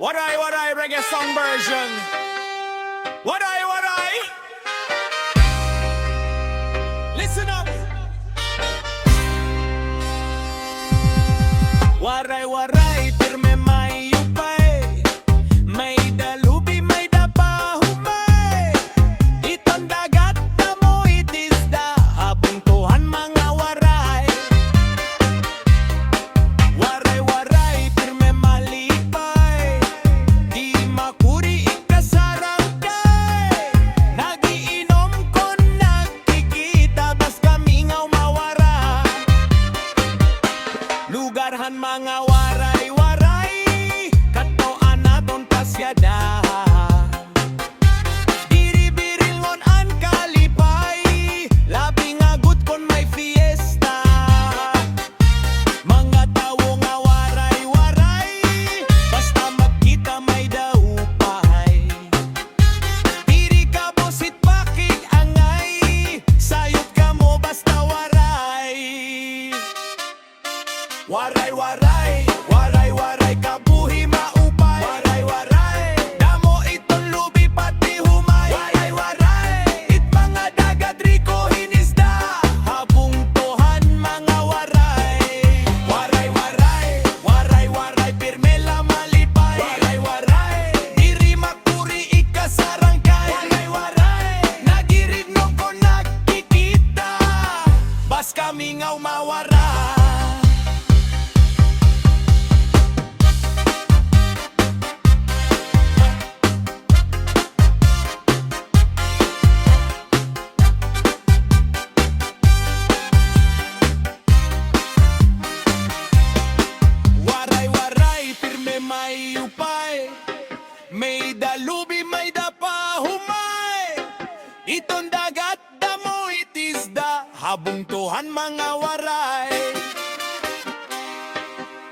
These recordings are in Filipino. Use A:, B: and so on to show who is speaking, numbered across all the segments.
A: Waray waray reggae song version. Waray waray. Listen up. Waray waray pirme may upay. May dalubi may dapahumay. Itong dagat na mo itisda. Habuntuhan mga waray. Waray waray pirme malipay. Di makuri ikasarangkay. Nagiinom ko nakikita. Bas kamingaw mawara. Lugarhan mga waray waray. Katoan naton pasyada. Diribiringon an kalipay. Labing agut kon may fiesta. Mga tawo nga waray waray. Basta magkita may daupay. Diri ka bosit pakig angay. Sayot ka mo basta waray. Waray waray, waray waray kabuhi maupay. Waray waray, damo itong lubi pati humay. Waray waray, it mga dagat riko hinisda. Habung tuhan mga waray. Waray waray, waray waray pirme la malipay. Waray waray, diri makuri ikasarangkay. Waray waray, nagirignog ko nakikita. Bas kamingaw mawara. Waray waray pirme may upay. May dalubi may dapahumay. Itong dagat damo itisda. Habungtuhan mga waray.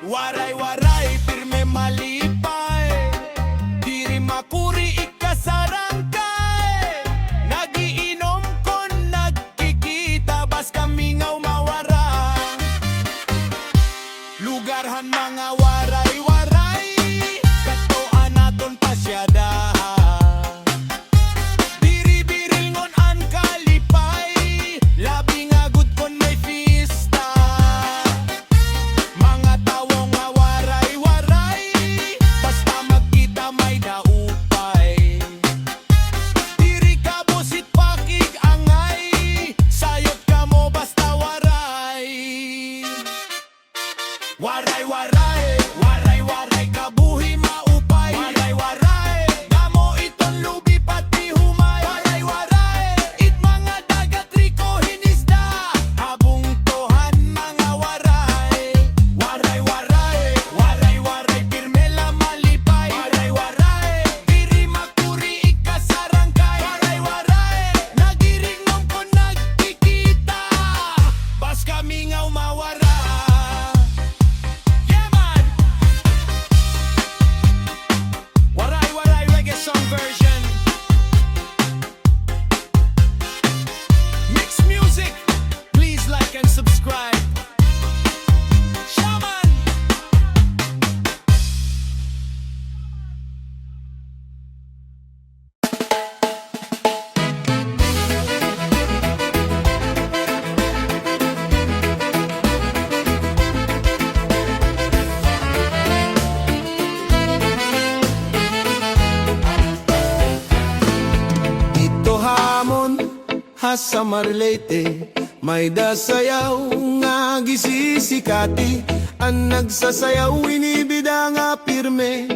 A: Waray waray pirme malipay. Diri makuri ikasarangkay. Nagiinom ko nagkikita. Bas kamingaw mawara. Lugarhan mga waray waray. Katoan naton pasyada. Diri-biringon an kalipay. Labing agud kon may fiesta. Mga tawo nga waray waray. Basta magkita may daupay. Diri ka bosit pakig angay. Sayot ka mo basta waray. Waray waray, waray waray kabuhi maupay. Waray waray, damo itong lubi pati humay. Waray waray, it mga dagat riko hinisda. Habung tuhan mga waray. Waray waray, waray waray pirme la malipay. Waray waray, diri makuri ikasarangkay. Waray waray, nagirignom ko nagkikita. Bas kamingaw mawara. Yeah, man! Waray waray reggae song version. Mix music. Please like and subscribe. Shaman!
B: Dito hamon ha Samar Leyte, may dasayaw nga gisisikati. Ang nagsasayaw inibida nga pirme.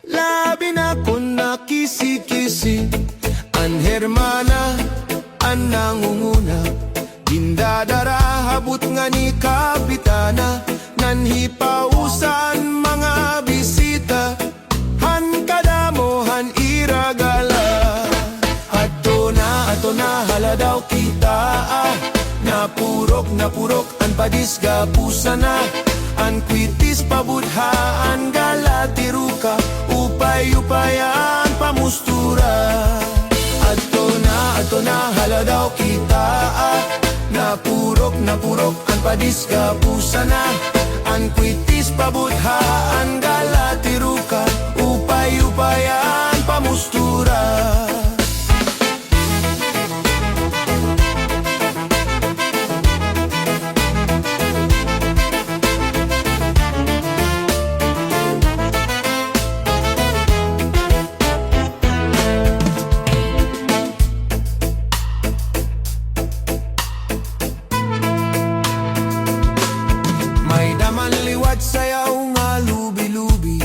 B: Labi na kun nakisi-kisi. An hermana, an nangunguna. Dindadara habut nga ni kapitana. Nanhipausan mga bisita. Han kadamohan iragala. Ato na haladaw kita. Napurok an padisga pusana. An kwitis pabudhaan galatiruka. Upay-upayan pamustura. Ato na haladaw kita. Napurok an padisga pusana. An kwitis pabudhaan galatiruka. sayaw nga lubi-lubi,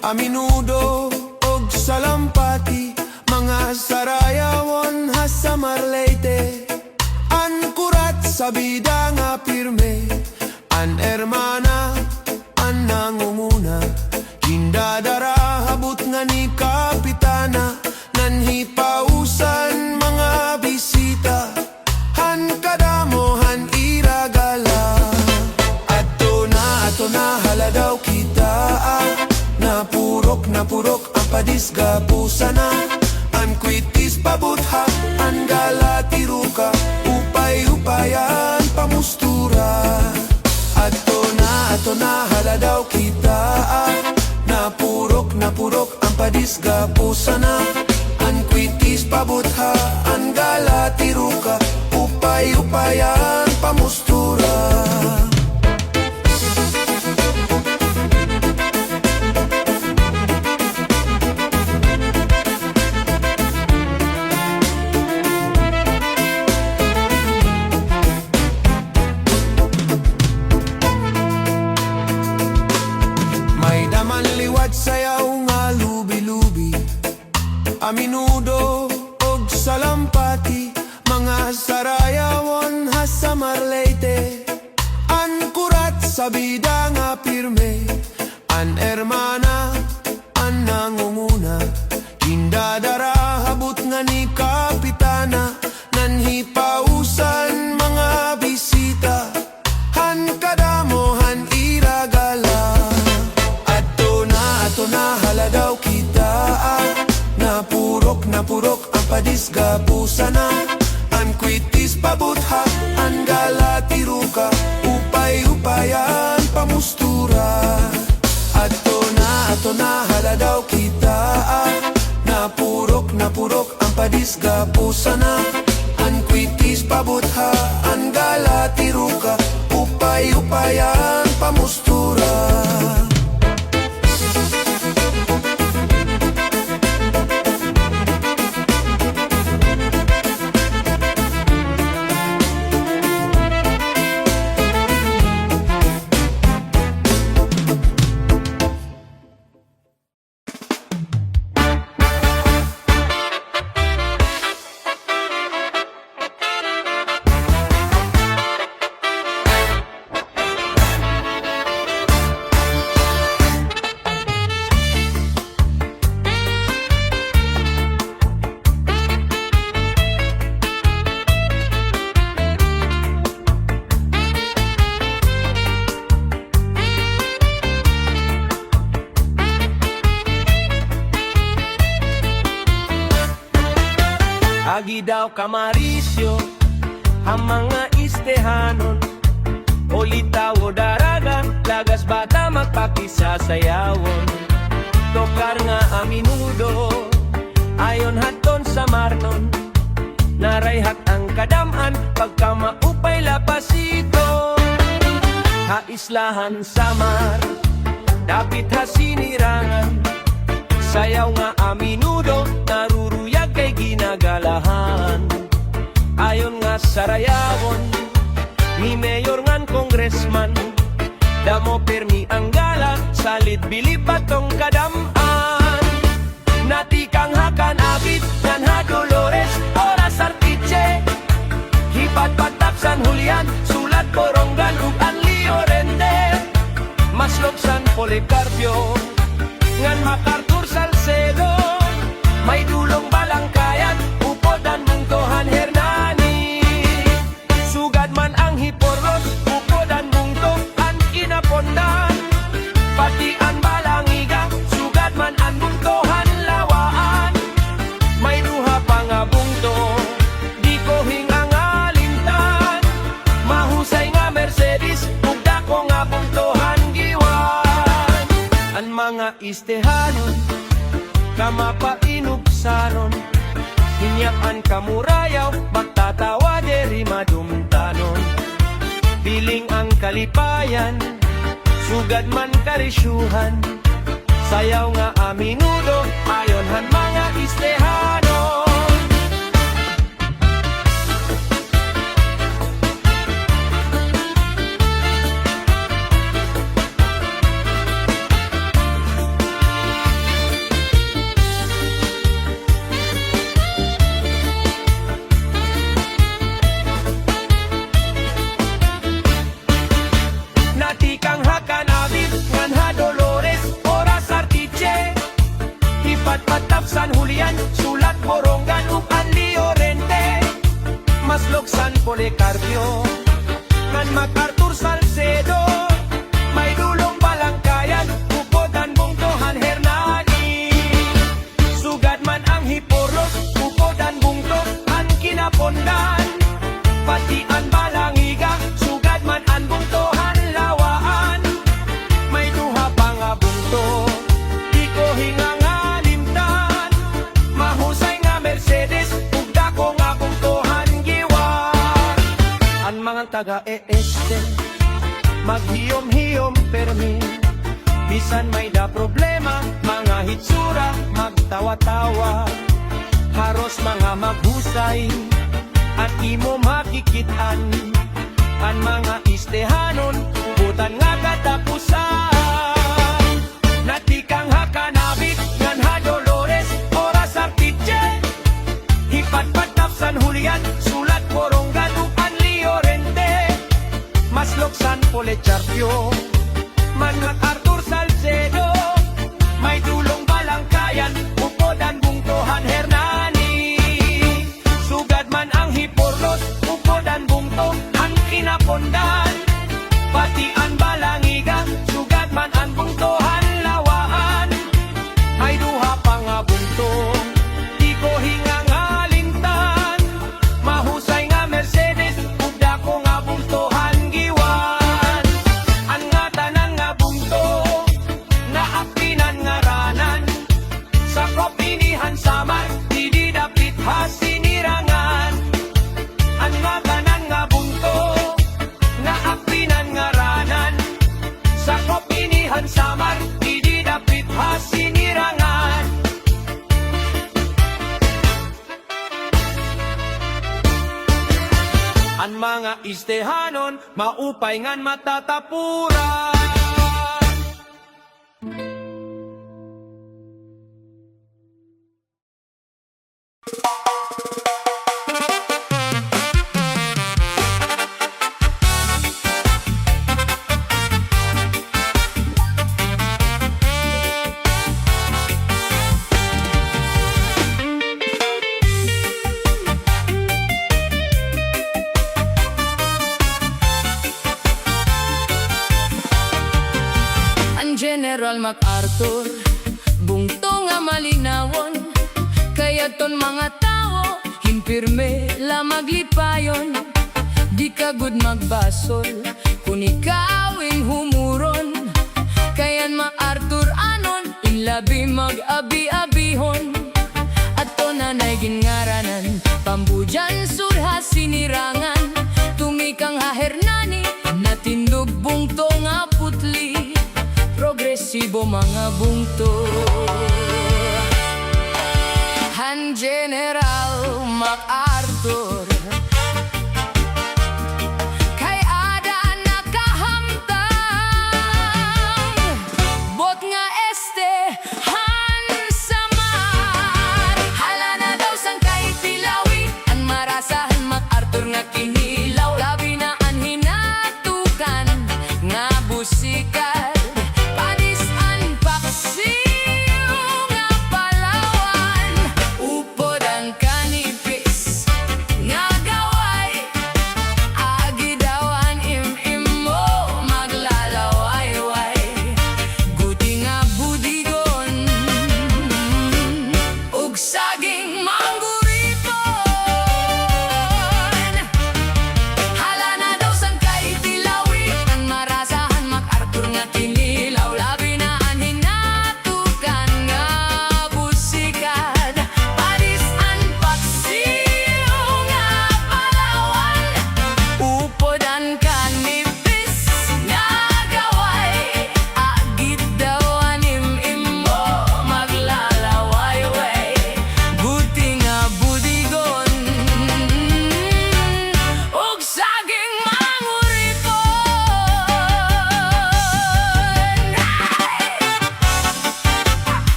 B: a menudo og salampati, mga sarayawon ha Samar Leyte. An kurat sa bida nga pirme, an hermana, an nangunguna, hindadara habot nga ni kapitana, nanhipausan mga bisita, han kadamohan iragala. Ato na haladaw kita, napurok ang padisga pusana, an kwitis pabutha, an galatiruka, upay-upayan pamustura. Ato na haladaw kita, napurok ang padisga pusana, an kwitis pabutha, an galatiruka, upay-upayan pamustura. Sayaw nga lubi-lubi, a menudo og salampati, mga sarayawon ha Samar Leyte. An kurat sa bida nga pirme, an hermana, an nangunguna, hindadara habot nga ni kapitana, nanhipausan mga bisita, han kadamohan iragala. Ato na haladaw kita, napurok ang padisga pusana, an kwitis pabutha, an galatiruka, upay-upayan pamustura. Ato na haladaw kita, napurok ang padisga pusana, an kwitis pabutha, an galatiruka, upay-upayan pamustura.
C: Agi daw kamarisyo ang mga istehanon, olitaw o daragan, lagas bata magpakisasayawon. Tokar nga a menudo, ayon haton sa marnon, narayhat ang kadaman, pagka maupay lapasito. Haislahan Samar, dapit ha sinirangan, sayaw nga a menudo, naruruyag kay ginagalahan. Ayon nga sarayawon ni mayor ngan congressman, damo permi ang gala, salit bili patong kadaman. Natikang hakan abit ngan ha Dolores, oras artiche, hipat patap San Julian, sulat poronggan ug anli orende, maslog San Policarpio ngan MacArthur Salcedo, may dulong balangkayan, upodan mong tohan Hernani. Sugad man ang hiporos, upodan mong tohan inapondan, pati ang balangiga, sugad man ang bungtohan lawaan. May duha pa nga bungto, di ko hingang alintan, mahusay nga Mercedes, ugda ko nga bungtohan giwan. Ang mga istehanon, kamapainugsanon, hinyakan kamurayaw, magtatawa deri madumtanon. Piling ang kalipayan, sugad man karisyuhan, sayaw nga a menudo, ayon han mga istehanon. San Julian, sulat Borongan, upan Liorente, Maslog San Policarpio, ngan MacArthur Salcedo, may dulong Balangkayan, upodan bungtohan Hernani. Sugad man ang Hiporos, upodan bungto, ang Kinapondan, pati ang Balangiga, sugad man ang bungtohan Lawaan. May duha pa nga bungto, di ko hingangalimtan, mahusay nga Mercedes, ug dako nga bungtohan giwar. Ang mga taga-este, maghiyom-hiyom permi, bisan may da problema, mga hitsura, magtawa-tawa, haros mga maghusay, at imo makikitaan, ang mga istehanon, butan nga katapusan. Natikang hakanabit, ngan ha Dolores, oras artidje, hipatpatap San Julian, sulat Borongan, upan Liorente, Maslog San Policarpio, man MacArthur Salcedo, may dulong Balangkayan, upodan bungtohan Hernani. Sugad man ang Hiporlos, upodan bungto, ang Kinapondan, pati ang Balangiga, sugad man ang bungtohan Lawaan. May duha pa nga bungto, di ko hingangalimtan, mahusay nga Mercedes, ug dako nga bungtohan giwan. Ang nga tanan nga bungto, naaktinan nga ranan, sa kopinihan Samar, di dapit hasinirangan. Ang nga tanan nga bungto, naaktinan nga ranan, sa kopinihan Samar, di dapit hasinirangan. Ang mga istehanon, maupay ngan matatapuran.
D: General MacArthur, bungto nga malinawon, kaya ton mga tao, himpirme la maglipayon. Di ka gud magbasol, kung ikawing humuron, kayan MacArthur anon, inlabi mag-abi-abihon. At to nanay gingaranan, pambujan surha sinirangan, tumikang ha Hernani, natindog bungto nga putli, progresibo mga bungto. Han General MacArthur, kay ada nakahamtang, bot nga este han Samar. Hala na daw sang kay tilawi, ang marasahan MacArthur nga kinilaw, labi na ang hinatukan nga busikat. Nga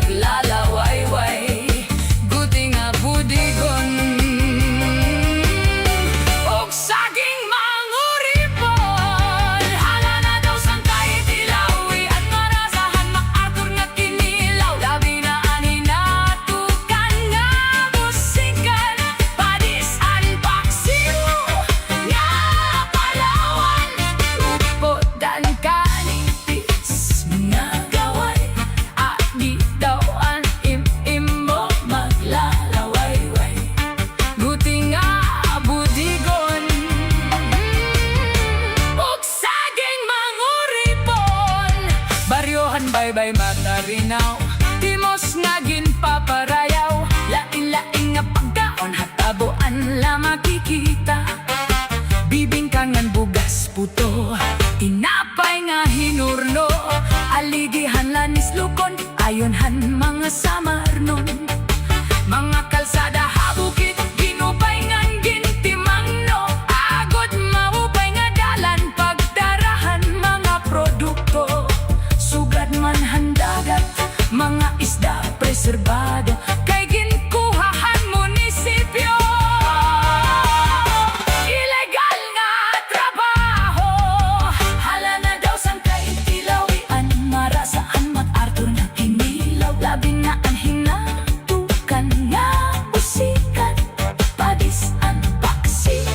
D: maglalaway-way. Guti nga budigon og saging manguripon. Hala na daw sang kahit ilawi at marasahan makartur nga kinilaw. Labi na ani natukan nga musikan, padisan paksiw nga palawan. Upodan kanipis nga gaway, adi daw ang im-imo maglalaway-way. Guti nga budigon ug saging manguripon. Baryohan baybay matarinaw, timos nga ginpaparayaw. Lain-lain nga pagkaon hatabuan la makikita. Bibingkangan bugas puto, tinapay nga hinurno. Aligihan lanis lukon, ayonhan mga Samar nun. Mga kalsada habukit, ginupay ngan gintimangno. Agod maupay nga dalan, pagdarahan mga produkto. Sugad man handagat, mga isda preserbado, kay ginkuhahan munisipyo. Ilegal nga trabaho, hala na daw sang kaitilawian. Marasaan mag-artur na kinilaw, labi na ang hinatukan nga usikan. Padisan paksi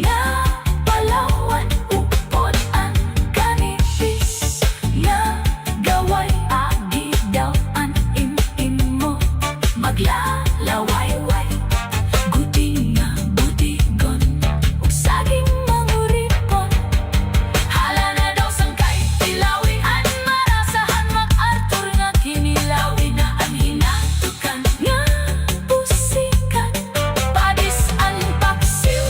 D: nga palawan, upod ang kanipis nga gaway. Agi daw ang im-imo maglalaway-way. Guti nga budigon ug saging manguripon. Hala na daw sang kaitilawian. Marasahan mag-artur nga kinilaw. Na ang hinatukan nga pusikan. Padisan paksiw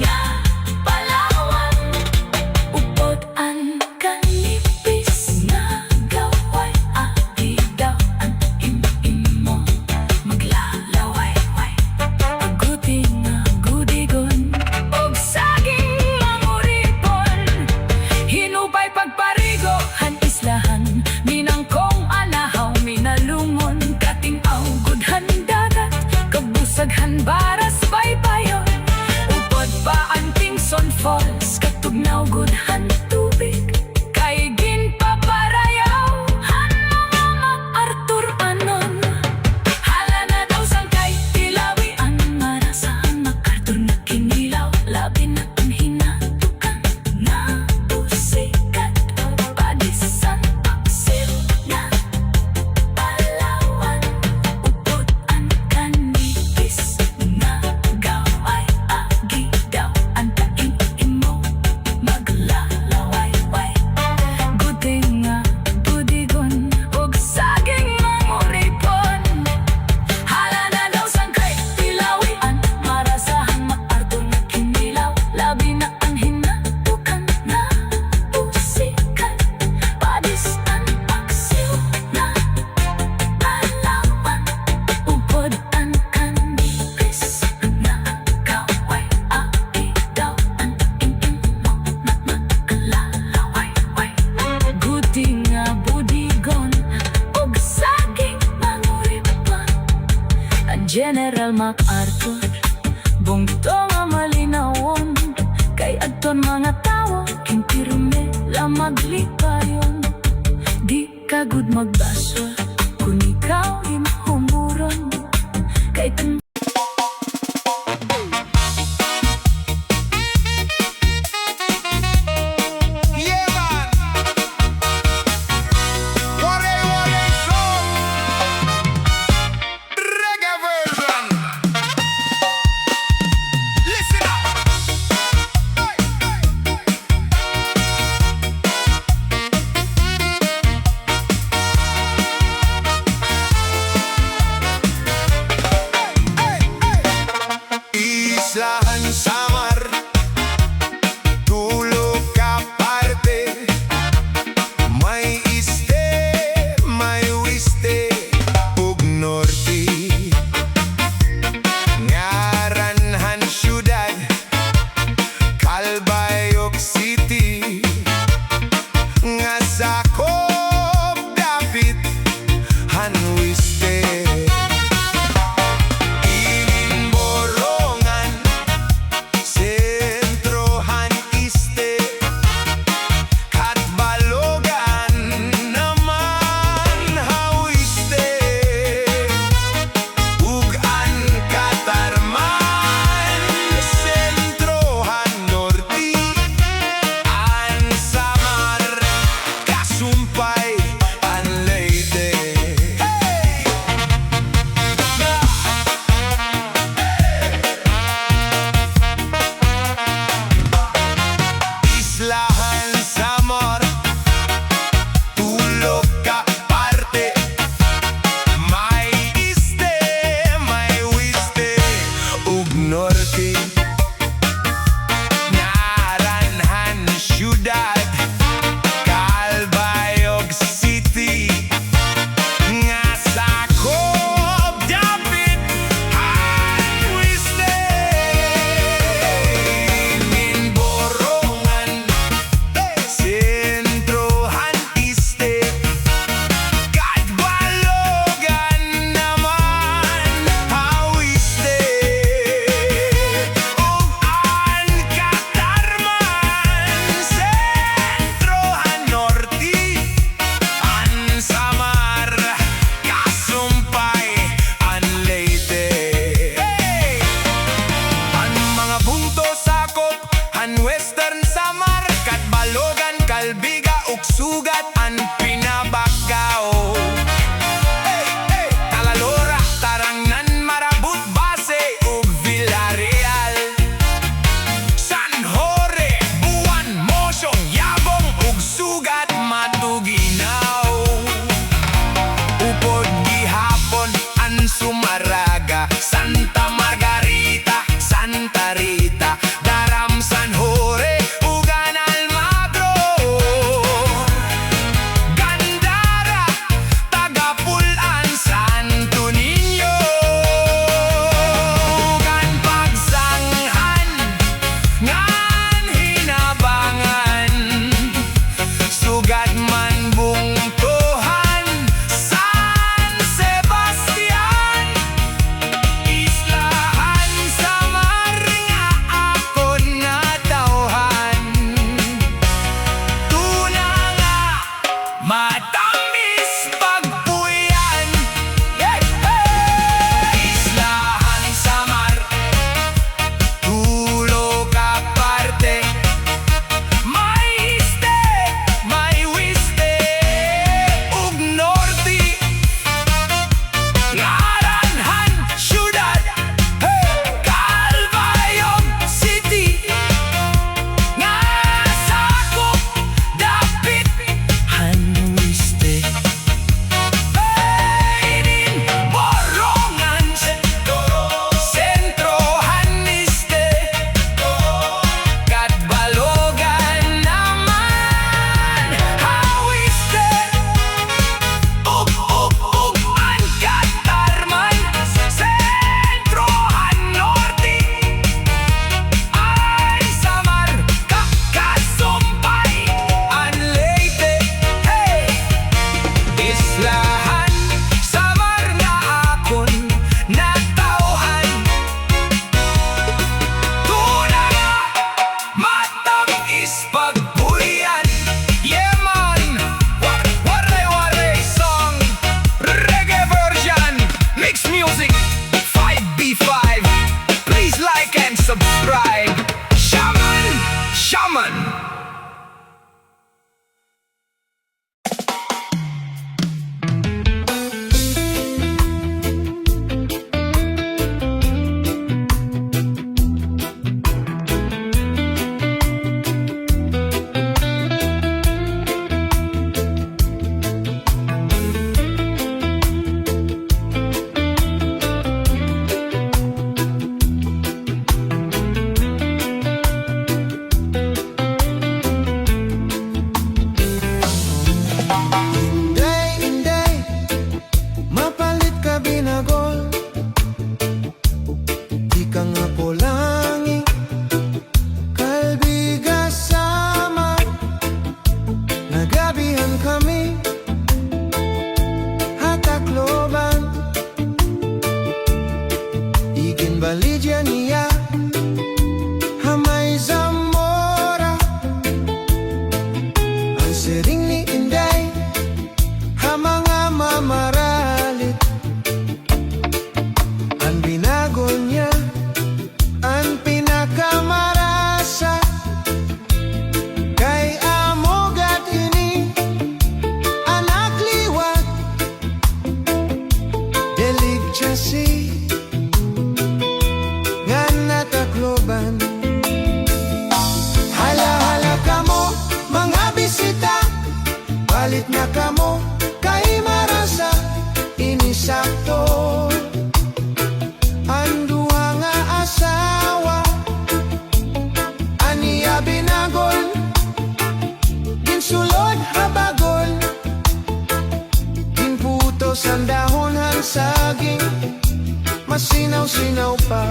D: nga palawan. Upod ang kanipis nga gaway. Adi daw ang im-imo maglalaway-way. Guti nga gudigon ug saging manguripon. Hinupay pagparigo han islahan, minangkong anahaw minalungon. Kating-aw gudhan dagat, kabusaghan baras baybayon. Upod pa ang Tingson Falls, katugnaw gudhan tubig. Kay ginpaparayaw han mga mag-artur anon. Hala na daw sang kaitilawian. Marasahan makartur na kinilaw, labi na ang hinatukan nga usikat. Padisan paksiw nga palawan. Upod ang kanipis nga gaway. Agi daw ang kain-imo maglalaway-way. Guti nga budigon ug saging manguripon. Hala na daw sang kaitilawian. Marasahan mag-artur na kinilaw, labi na ang hinatukan nga usikan. Padisan paksiw nga palawan. Upod ang kanipis nga gaway. Agi daw ang im-imo maglalaway-way. Guti nga budigon ug saging manguripon. Ang General MacArthur, bungto nga malinawon. Kay adton mga tawo, kimpirme la maglipayon. Di kagud magbasol, kung ikaw imhumuron. Kay
B: Yeah, man. Waray waray song. Reggae version. Listen up. Hey.
A: wiste. Borongan, sentrohan iste, kat balogan naman hawiste. Ugan katarman, sentrohan norti, an Samar, kasumpay an Leyte. Hey!
E: Jersey nga natakloban. Hala-hala kamo mga bisita, balit na kamo kay marasa inisakto. Anduha nga asawa aniya binagol, ginsulod habagol, ginputos ang dahon han saging, masinaw-sinaw pa.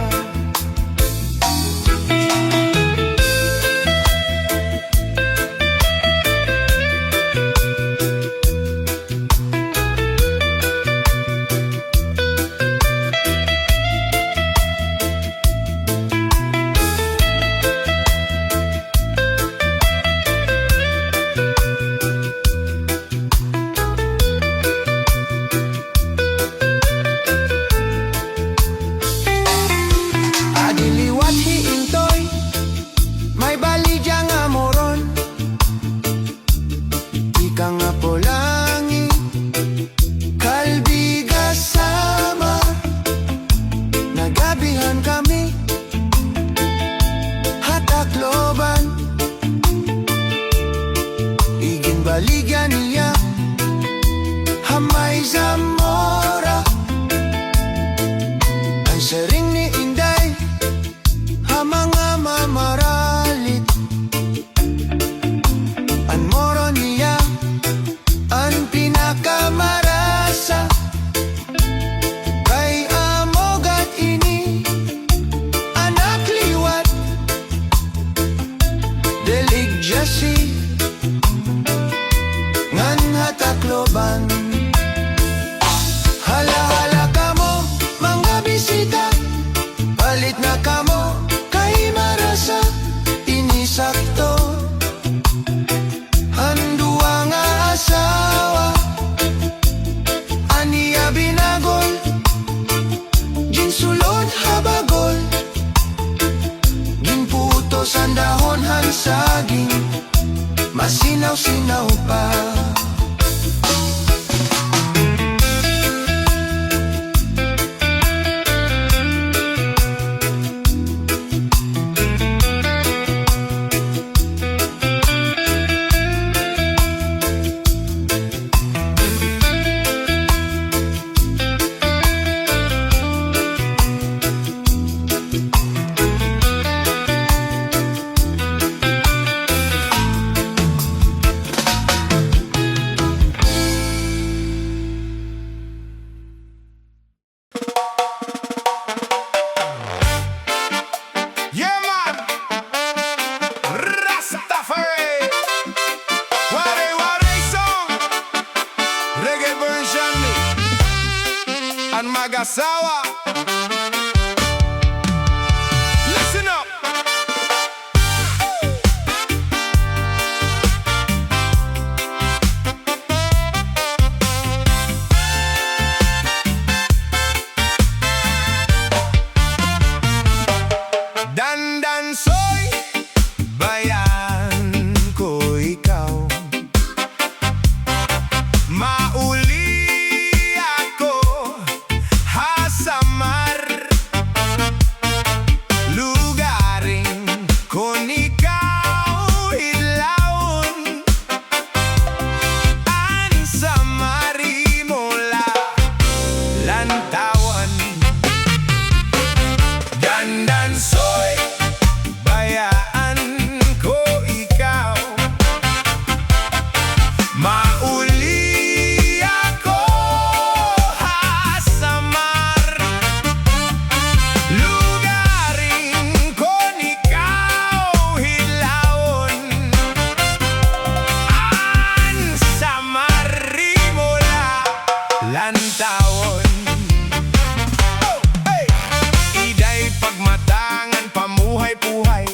E: Adiliwat hiintoy, may baligya nga moron, ika nga polangi, kalbiga sama, nagabihan kami, hatakloban, igin baligya niya, hamay Zamora, ang sering ni Inday, mga mamaralit, ang moro niya, ang pinakamarasa, kay amogat ini, anak liwat, delig Jersey, ngan hatakloban. Hala-hala kamo mga bisita, balit na kamo kay marasa inisakto. Andua nga asawa aniya binagol, ginsulod habagol, ginputos ang dahon han saging, masinaw-sinaw pa.
B: Yeah, man. Rastafari. Waray waray song. Reggae version ni ang mag-asawa. Listen up. Dandan soy, bayan ko ikaw. Mauli ako, ha Samar. Lugaring kung ikaw idlaon, ang Samari mula lantawan. Dandan soy, bayaan ko ikaw. Mauli ako, ha Samar. Lugaring kung ikaw hilaon, ang Samari mula lantawon. Iday pagmatangan pamuhay-puhay,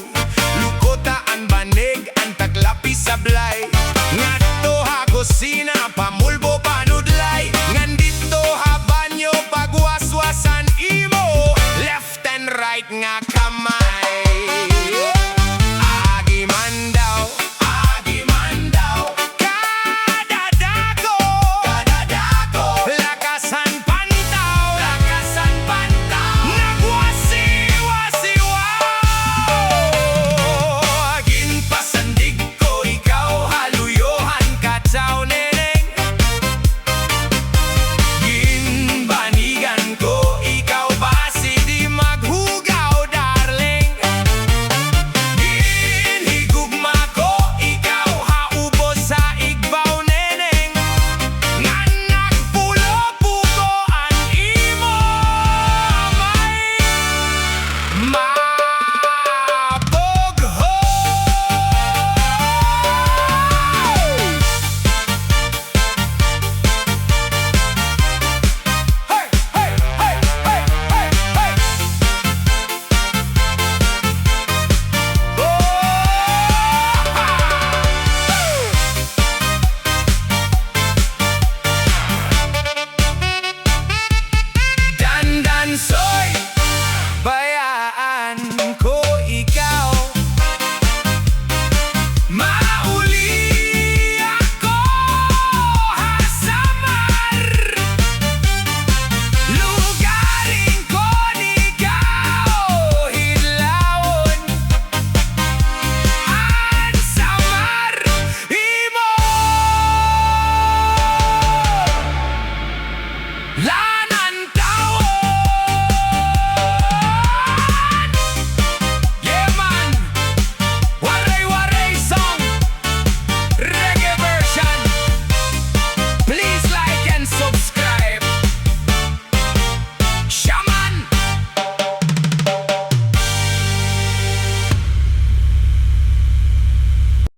B: lukotaan banig ang taglapi sablay. Ngadto ha kusina pamulbo panudlay, ngandito ha banyo pagwaswasan imo, left and right nga ka